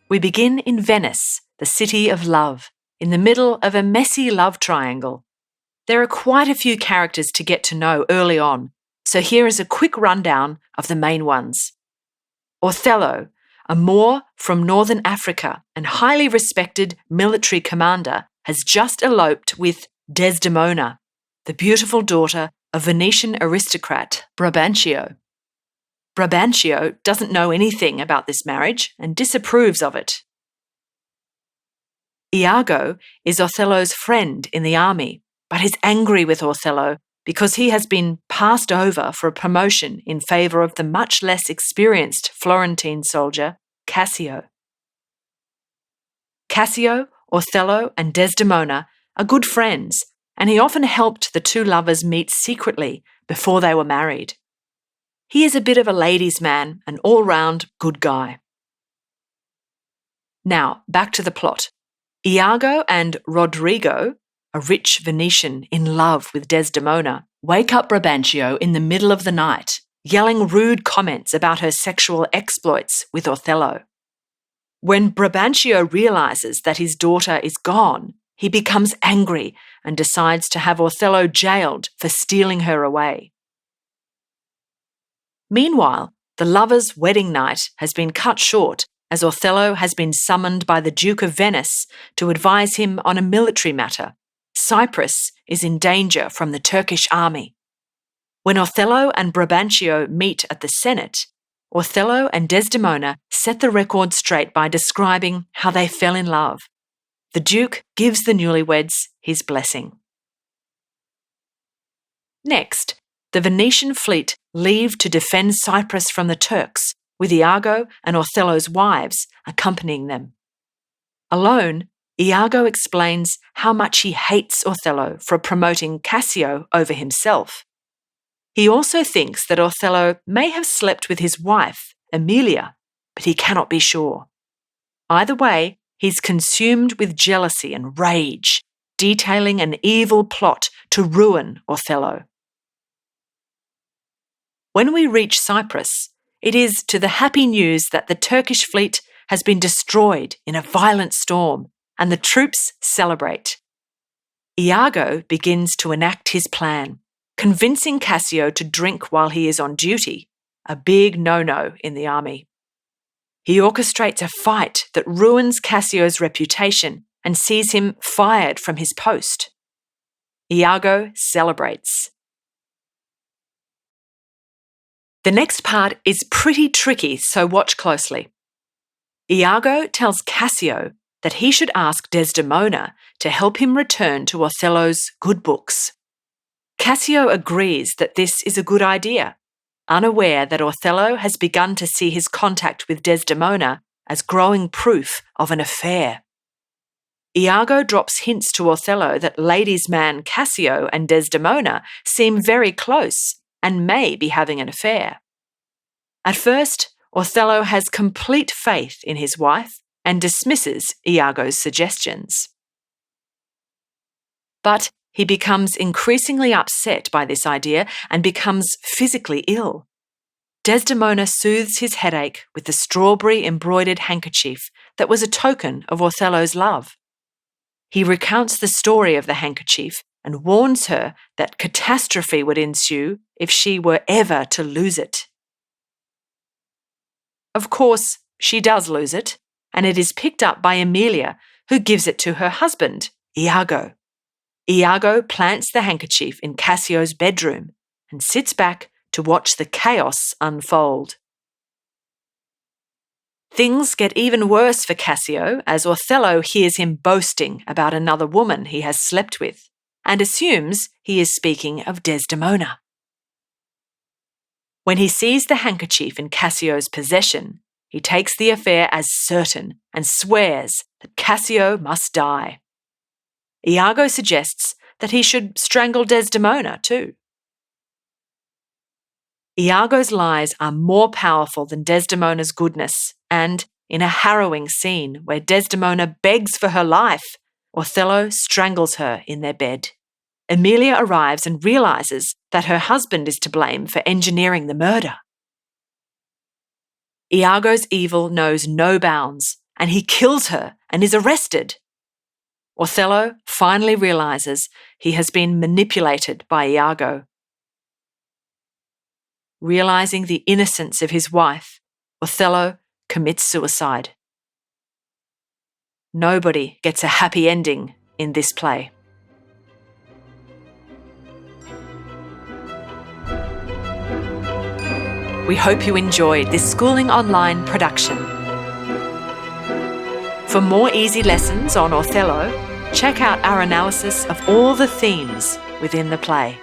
We begin in Venice, the city of love, in the middle of a messy love triangle. There are quite a few characters to get to know early on, so here is a quick rundown of the main ones. Othello, a Moor from northern Africa and highly respected military commander, has just eloped with Desdemona, the beautiful daughter of Venetian aristocrat Brabantio. Brabantio doesn't know anything about this marriage and disapproves of it. Iago is Othello's friend in the army, but is angry with Othello because he has been passed over for a promotion in favour of the much less experienced Florentine soldier, Cassio. Cassio, Othello, and Desdemona are good friends, and he often helped the two lovers meet secretly before they were married. He is a bit of a ladies' man, an all-round good guy. Now, back to the plot. Iago and Rodrigo, a rich Venetian in love with Desdemona, wake up Brabantio in the middle of the night, yelling rude comments about her sexual exploits with Othello. When Brabantio realises that his daughter is gone, he becomes angry and decides to have Othello jailed for stealing her away. Meanwhile, the lovers' wedding night has been cut short as Othello has been summoned by the Duke of Venice to advise him on a military matter. Cyprus is in danger from the Turkish army. When Othello and Brabantio meet at the Senate, Othello and Desdemona set the record straight by describing how they fell in love. The Duke gives the newlyweds his blessing. Next, the Venetian fleet leave to defend Cyprus from the Turks, with Iago and Othello's wives accompanying them. Alone, Iago explains how much he hates Othello for promoting Cassio over himself. He also thinks that Othello may have slept with his wife, Emilia, but he cannot be sure. Either way, he's consumed with jealousy and rage, detailing an evil plot to ruin Othello. When we reach Cyprus, it is to the happy news that the Turkish fleet has been destroyed in a violent storm, and the troops celebrate. Iago begins to enact his plan, convincing Cassio to drink while he is on duty, a big no-no in the army. He orchestrates a fight that ruins Cassio's reputation and sees him fired from his post. Iago celebrates. The next part is pretty tricky, so watch closely. Iago tells Cassio that he should ask Desdemona to help him return to Othello's good books. Cassio agrees that this is a good idea, unaware that Othello has begun to see his contact with Desdemona as growing proof of an affair. Iago drops hints to Othello that ladies' man Cassio and Desdemona seem very close and may be having an affair. At first, Othello has complete faith in his wife and dismisses Iago's suggestions. But he becomes increasingly upset by this idea and becomes physically ill. Desdemona soothes his headache with the strawberry-embroidered handkerchief that was a token of Othello's love. He recounts the story of the handkerchief and warns her that catastrophe would ensue if she were ever to lose it. Of course, she does lose it, and it is picked up by Emilia, who gives it to her husband, Iago. Iago plants the handkerchief in Cassio's bedroom and sits back to watch the chaos unfold. Things get even worse for Cassio as Othello hears him boasting about another woman he has slept with and assumes he is speaking of Desdemona. When he sees the handkerchief in Cassio's possession, he takes the affair as certain and swears that Cassio must die. Iago suggests that he should strangle Desdemona too. Iago's lies are more powerful than Desdemona's goodness, and in a harrowing scene where Desdemona begs for her life, Othello strangles her in their bed. Emilia arrives and realises that her husband is to blame for engineering the murder. Iago's evil knows no bounds, and he kills her and is arrested. Othello finally realizes he has been manipulated by Iago. Realizing the innocence of his wife, Othello commits suicide. Nobody gets a happy ending in this play. We hope you enjoyed this Schooling Online production. For more easy lessons on Othello, check out our analysis of all the themes within the play.